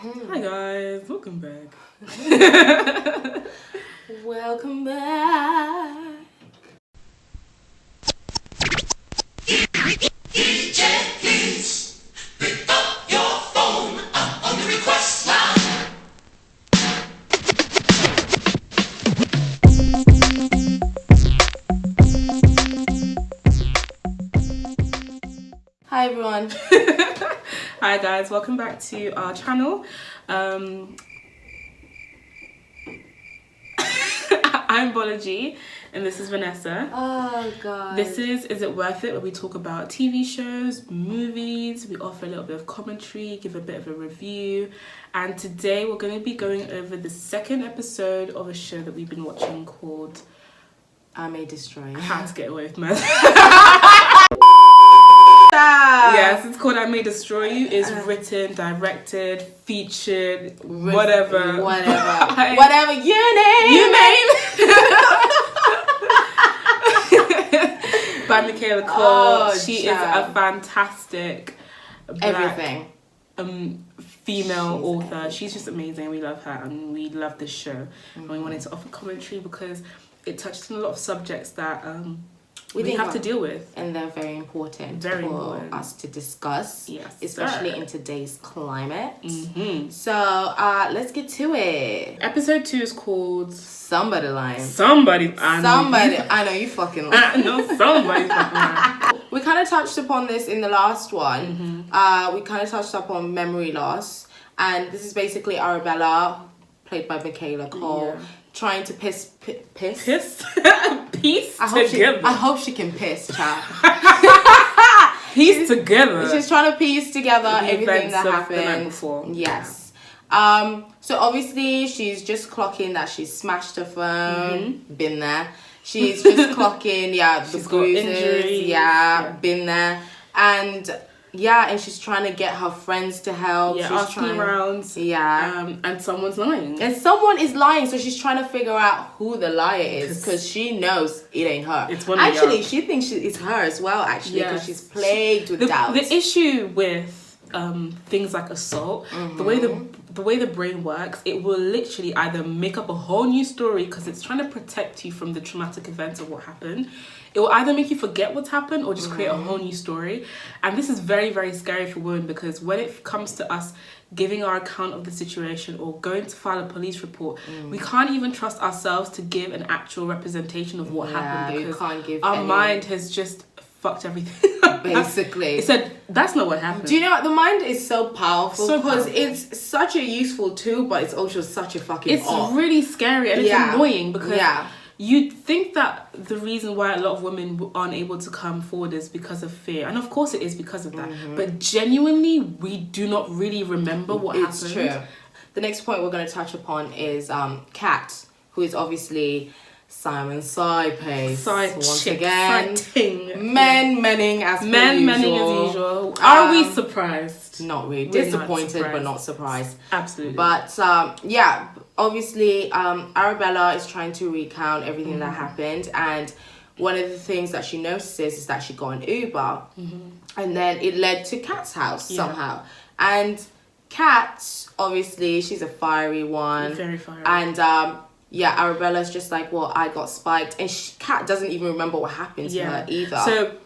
Hi guys, welcome back. Welcome back. Please pick up your phone. I'm on the request line. Hi everyone. Hi guys, welcome back to our channel. I'm Bolaji and this is Vanessa. Oh god. This is It Worth It? Where we talk about TV shows, movies, we offer a little bit of commentary, give a bit of a review. And today we're going to be going over the second episode of a show that we've been watching called I May Destroy You. How to Get Away with Murder. Yes, it's called I May Destroy You. It's written, directed, featured, whatever. Whatever you name. By Michaela Coel. Oh, she child. is a fantastic black, Everything. female author. She's just amazing. We love her and we love this show. And we wanted to offer commentary because it touched on a lot of subjects that we have to deal with. And they're very important for us to discuss. Yes, especially in today's climate. Mm-hmm. So let's get to it. Episode 2 is called Somebody Lying. Somebody. I know you fucking lying. No, somebody's fucking lying. We kind of touched upon this in the last one. Mm-hmm. We kind of touched upon memory loss. And this is basically Arabella, played by Michaela Coel, trying to piece I hope she can piss, child. Piece together. She's trying to piece together everything that happened the night happened. before. Yes. So obviously she's just clocking that she smashed her phone. Been there. She's just clocking, the She's got bruises. injuries. Been there. And she's trying to get her friends to help. Yeah, she's asking around. And someone's lying. And someone is lying, so she's trying to figure out who the liar is because she knows it ain't her. It's one actually, she thinks it's her as well, actually, because she's plagued with doubt. The issue with things like assault, the way the brain works, it will literally either make up a whole new story because it's trying to protect you from the traumatic events of what happened. It will either make you forget what's happened or just create a whole new story. And this is very, very scary for women because when it comes to us giving our account of the situation or going to file a police report, we can't even trust ourselves to give an actual representation of what happened because you can't give our mind has just fucked everything up. Basically. It said, that's not what happened. Do you know what? The mind is so powerful So because powerful. it's such a useful tool, but it's also such a fucking It's really scary and it's annoying because you'd think that the reason why a lot of women aren't able to come forward is because of fear. And of course it is because of that. But genuinely, we do not really remember what happened. It's true. The next point we're going to touch upon is Kat, who is obviously Simon's side piece. Once again. Men-menning as usual. Are we surprised? Not really. We're Disappointed, not but not surprised. Absolutely. But obviously Arabella is trying to recount everything that happened, and one of the things that she notices is that she got an Uber, and then it led to Kat's house somehow. And Kat, obviously, she's a fiery one. Very fiery. And Arabella's just like, well, I got spiked, and Kat doesn't even remember what happened to her either. So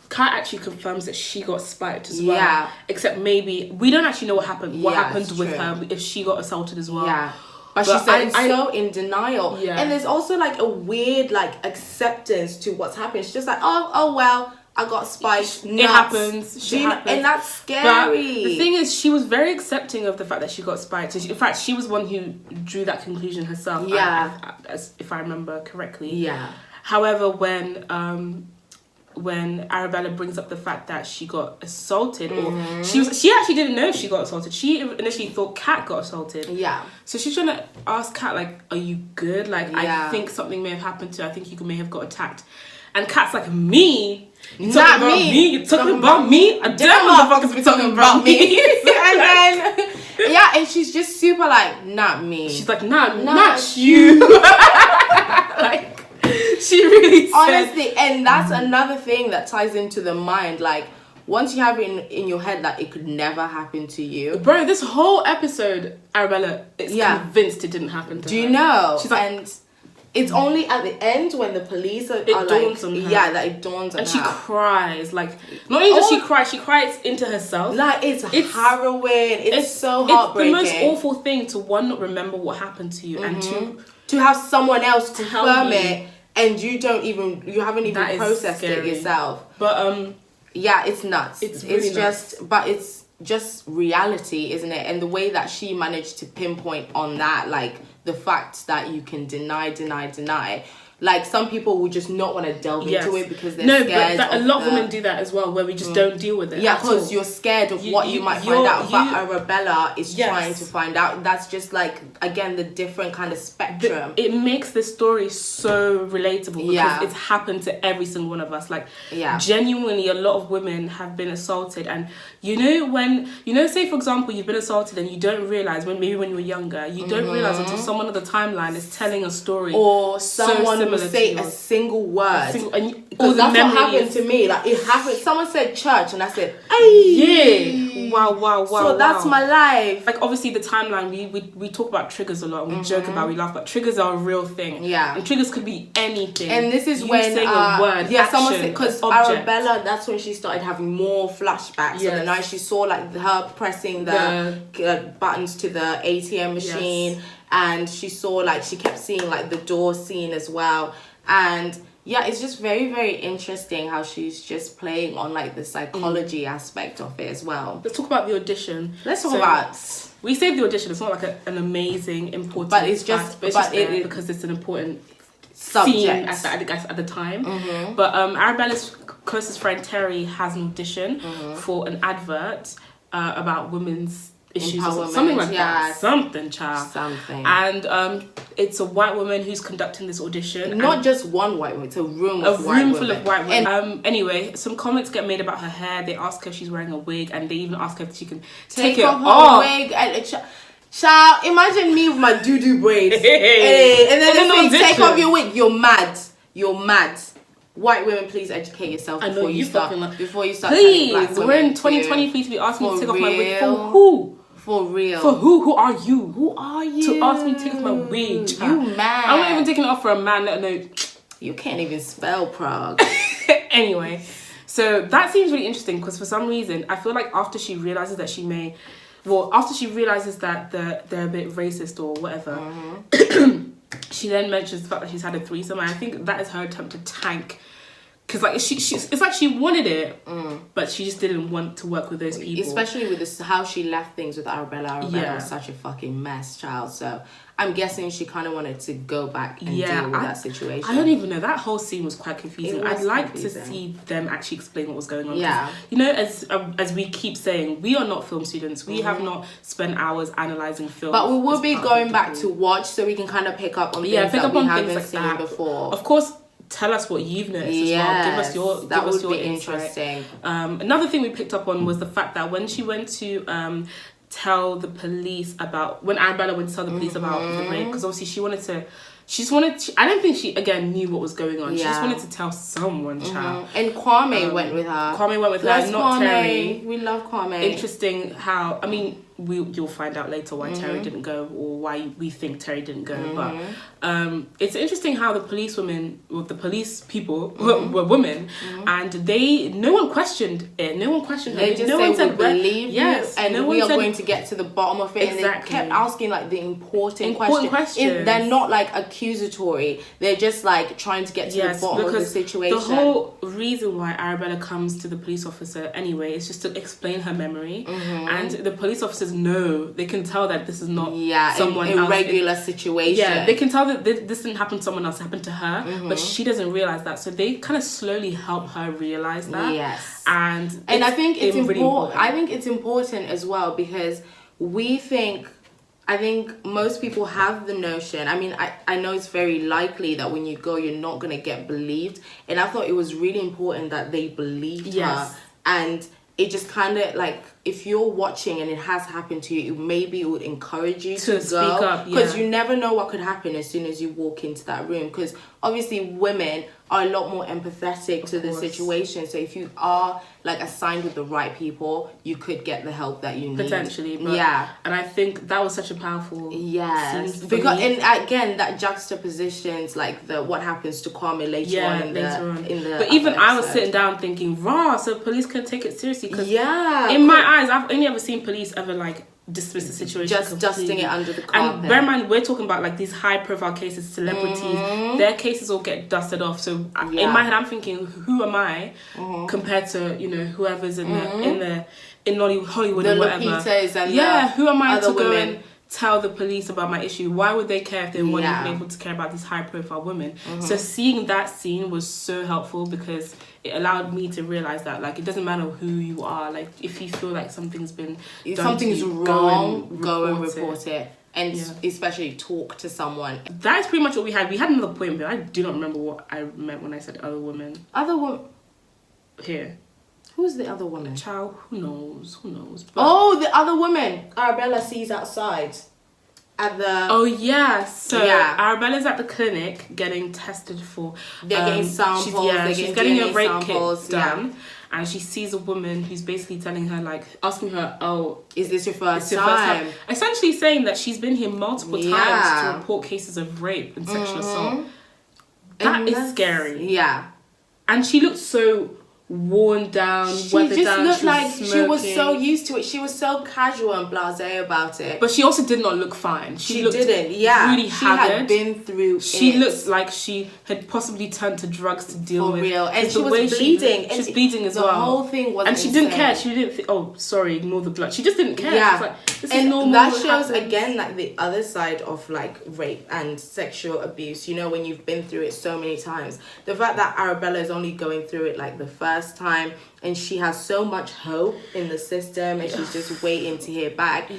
Kat actually confirms that she got spiked as well. Yeah. Except maybe we don't actually know what happened. What happened with her if she got assaulted as well. Yeah. But she said so in denial. Yeah. And there's also like a weird acceptance to what's happened. She's just like, oh well, I got spiked. It happens. And that's scary. But the thing is, she was very accepting of the fact that she got spiked. In fact, she was one who drew that conclusion herself. Yeah. If I remember correctly. Yeah. However, when Arabella brings up the fact that she got assaulted, or she actually didn't know she got assaulted. She initially thought Kat got assaulted. Yeah. So she's trying to ask Kat, like, are you good? Like, I think something may have happened to you. I think you may have got attacked. And Kat's like, me? You talking about me? You talking about me? I damn motherfuckers be talking about me. And then, and she's just super like, not me. She's like, not you. Like, she really said. Honestly, and that's another thing that ties into the mind. Like, once you have it in your head that it could never happen to you. Bro, this whole episode, Arabella is convinced it didn't happen to her. Do you know? She's like, and it's only at the end when the police are dawns on her. Yeah, that it dawns on her. And she cries. Like, not only does she cries into herself. Like, it's harrowing. It's so heartbreaking. It's the most awful thing to, one, not remember what happened to you, and two, to have someone else confirm it, and you haven't even processed it yourself. But yeah, it's nuts. It's really nuts. It's just reality, isn't it? And the way that she managed to pinpoint on that, like the fact that you can deny. Like, some people will just not want to delve into it because they're scared. But a lot of women do that as well, where we just don't deal with it. Yeah, because you're scared of what you might find out. But Arabella is trying to find out. That's just, like, again, the different kind of spectrum. It makes this story so relatable because it's happened to every single one of us. Like, genuinely, a lot of women have been assaulted. And say, for example, you've been assaulted and you don't realise, maybe when you were younger, you don't realise until someone on the timeline is telling a story. Or someone will say a single word. Because that's what happened to me. Like, it happened. Someone said church, and I said, "Hey, wow." So that's my life. Like, obviously, the timeline. We talk about triggers a lot. And we joke about, we laugh, but triggers are a real thing. Yeah, and triggers could be anything. And this is when saying a word. Someone said, because Arabella, that's when she started having more flashbacks. Yes. And the night she saw, like, her pressing the buttons to the ATM machine. Yes. And she saw, like, she kept seeing, like, the door scene as well. And yeah, it's just very, very interesting how she's just playing on, like, the psychology aspect of it as well. Let's talk about the audition. We saved the audition. It's not like an amazing, important, but it's just, because it's an important subject at the time. But Arabella's closest friend Terry has an audition for an advert about women's issues or something like that. Something. And it's a white woman who's conducting this audition. Not just one white woman, it's a room full of white women. Anyway, some comments get made about her hair. They ask her if she's wearing a wig, and they even ask her if she can take it off. Her wig. Child, imagine me with my doo-doo braids. And then they say, take off your wig. You're mad. White women, please educate yourself before you start. Please, we're in 2020 for you to be asking me to take off my wig. For who? For real. For who? Who are you? Who are you? To ask me to take off my wig. You mad. I'm not even taking it off for a man, let alone... You can't even spell Prague. Anyway, so that seems really interesting because for some reason, I feel like after she realises that they're a bit racist or whatever, she then mentions the fact that she's had a threesome, and I think that is her attempt to tank. Because, like, it's like she wanted it, but she just didn't want to work with those people. Especially with how she left things with Arabella. Arabella was such a fucking mess, child. So I'm guessing she kind of wanted to go back and deal with that situation. I don't even know. That whole scene was quite confusing. I'd like to see them actually explain what was going on. Yeah. You know, as we keep saying, we are not film students. We have not spent hours analysing film. But we will be going back to watch so we can kind of pick up on things that we haven't seen before. Of course. Tell us what you've noticed as well. Give us your interesting. Another thing we picked up on was the fact that when she went to tell the police about, when Arabella went to tell the police about the rape, because obviously she I don't think she again knew what was going on. She just wanted to tell someone, child. And Kwame went with her. Not Terry. We love Kwame. Interesting how, I mean, you'll find out later why Terry didn't go, or why we think Terry didn't go. But it's interesting how the police people were women, and no one questioned it. No one questioned her. They just said, we believe you, and we are going to get to the bottom of it. Exactly. And they kept asking, like, the important questions. They're not, like, accusatory. They're just, like, trying to get to the bottom of the situation. The whole reason why Arabella comes to the police officer anyway is just to explain her memory, and the police officers know, they can tell that this is not someone else. Irregular situation. Yeah, they can tell that this didn't happen to someone else, it happened to her, but she doesn't realise that. So they kind of slowly help her realise that. Yes. And I think it's important. Really important. I think it's important as well because I think most people have the notion. I mean, I know it's very likely that when you go, you're not going to get believed. And I thought it was really important that they believed her. And it just kind of, like, if you're watching and it has happened to you, maybe it would encourage you to speak up. Because you never know what could happen as soon as you walk into that room. Because obviously women are a lot more empathetic to the situation. So if you are like assigned with the right people, you could get the help that you need. Potentially, but, yeah. And I think that was such a powerful yes, scene because me. and again that juxtapositions like what happens to Kwame later on in the but even I was episode. sitting down thinking, raw, so police can take it seriously, because yeah, in my eyes I've only ever seen police ever like dismiss the situation, just completely. dusting it under the carpet. And bear in mind, we're talking about like these high profile cases, celebrities, their cases all get dusted off. So in my head I'm thinking, who am I compared to, you know, whoever's in Hollywood the or whatever. Lupitas and who am I to go women. and tell the police about my issue? Why would they care if they weren't even able to care about these high profile women? So seeing that scene was so helpful, because it allowed me to realize that like it doesn't matter who you are, like if you feel like something's been done something's to you, wrong, go and report it. And especially talk to someone. That's pretty much what we had. We had another point, but I do not remember what I meant when I said other women. Other woman Here. Who's the other woman? Child, who knows? But the other woman Arabella sees outside at the... Oh, yeah. So, Arabella's at the clinic getting tested for... They're getting samples. She's getting DNA a rape samples, kit done. And she sees a woman who's basically telling her, like, asking her, oh... Is this your first time? Essentially saying that she's been here multiple times to report cases of rape and sexual assault. That is scary. Yeah. And she looked so... worn down, weathered down. Looked like smoking. she was so used to it. She was so casual and blasé about it. But she also did not look fine. She looked didn't. Yeah, really haggard. She had been through. She looked like she had possibly turned to drugs to deal with. For real, and she was bleeding. She was bleeding as well. The whole thing was. And she didn't care. She didn't think, oh, sorry, ignore the blood. She just didn't care. Yeah, she was like, this is normal. That shows again like the other side of like rape and sexual abuse. You know, when you've been through it so many times, the fact that Arabella is only going through it like the first time. And she has so much hope in the system, and she's just waiting to hear back.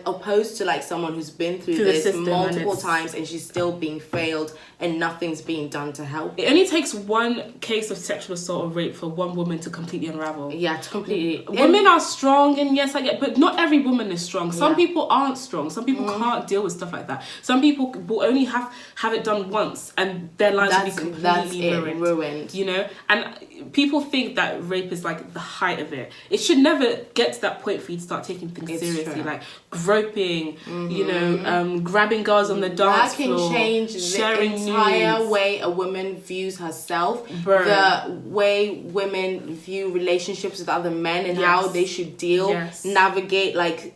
Opposed to like someone who's been through this multiple times, and she's still being failed, and nothing's being done to help. It only takes one case of sexual assault or rape for one woman to completely unravel. Yeah, to completely. Women are strong, and yes, I get, but not every woman is strong. Some people aren't strong. Some people can't deal with stuff like that. Some people will only have it done once, and their lives will be completely ruined. You know, and people think that rape is like the height of it. It should never get to that point for you to start taking things seriously, true. Like groping, you know, grabbing girls on the dance floor. That can change the entire way a woman views herself, the way women view relationships with other men, and how they should deal, navigate like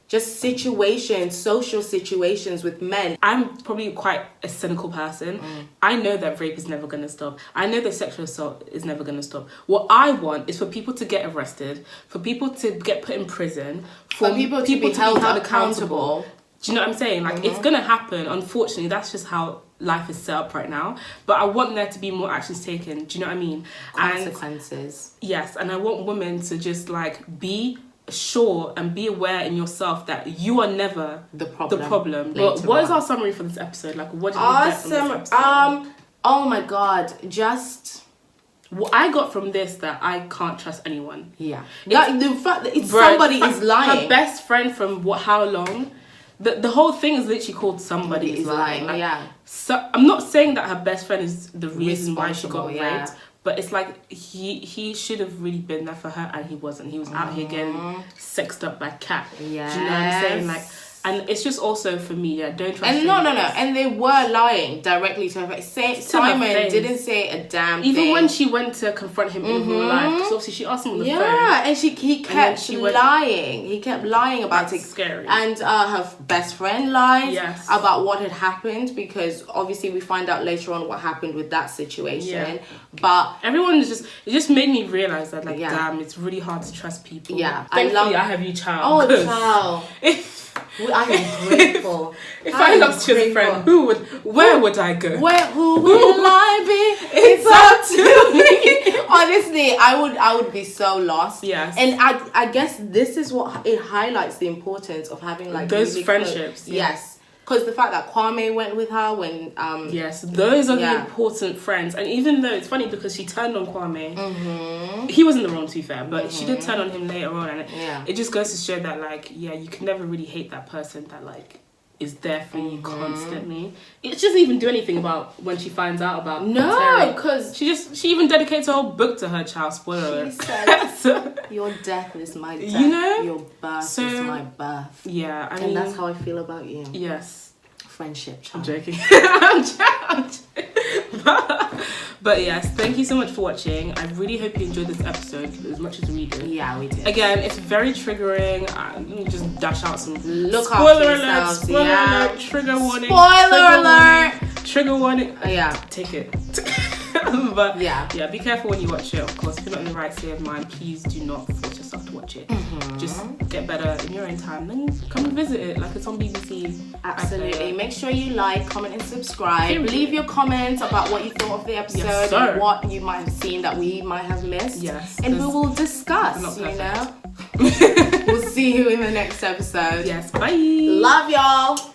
just social situations with men. I'm probably quite a cynical person. I know that rape is never going to stop. I know that sexual assault is never going to stop. What I want is for people to get arrested, for people to get put in prison, for people to be held accountable. Do you know what I'm saying? Like, it's going to happen. Unfortunately, that's just how life is set up right now. But I want there to be more actions taken. Do you know what I mean? Consequences. Yes, and I want women to just, like, be sure and be aware in yourself that you are never the problem. But what is our summary for this episode? Like, what did we get from this episode? Oh my god, just what I got from this, that I can't trust anyone. Yeah, like the fact that somebody is lying. Her best friend from how long? The whole thing is literally called Somebody is Lying. Like, so I'm not saying that her best friend is the reason why she got raped. But it's like he should have really been there for her, and he wasn't. He was out here getting sexed up by Cat. Yes. Do you know what I'm saying? Like, and it's just also for me, don't trust. And no. And they were lying directly to her face. Simon didn't say a damn thing. Even when she went to confront him in real life, because obviously she asked him on the phone. Yeah, and he kept lying. He kept lying about it. Scary. And her best friend lied about what had happened, because obviously we find out later on what happened with that situation. Yeah. But everyone is it just made me realize that, like, damn, it's really hard to trust people. Yeah, thankfully I have you, child. Oh, child. I am grateful. If I lost you as a friend, where would I go? Who will I be? It's up to me. Honestly, I would be so lost. Yes. And I guess this is what it highlights, the importance of having like those really friendships. Yes. Because the fact that Kwame went with her when... yes, those are the important friends. And even though it's funny because she turned on Kwame, he wasn't the wrong, to be fair, but she did turn on him later on. And it just goes to show that, like, you can never really hate that person that, like, is there for you constantly. It doesn't even do anything about when she finds out about No, Terry. because she even dedicates a whole book to her child. Spoiler she alert. said, your death is my death. You know? Your birth is my birth. Yeah, I mean, and that's how I feel about you. Yes. Friendship, I'm child. joking. I'm joking. But yes, thank you so much for watching. I really hope you enjoyed this episode as much as we did. Yeah, we did. Again, it's very triggering. Let me just dash out some spoiler alert, spoiler alert, trigger warning, spoiler alert, trigger warning. Yeah, take it. But yeah, be careful when you watch it. Of course, if you're not in the right state of mind, please do not force yourself to watch it. Just get better in your own time, then come and visit it like it's on BBC. Absolutely. Make sure you like, comment, and subscribe. Leave your comments about what you thought of the episode and what you might have seen that we might have missed. Yes, and we will discuss. You know. We'll see you in the next episode. Yes. Bye. Love y'all.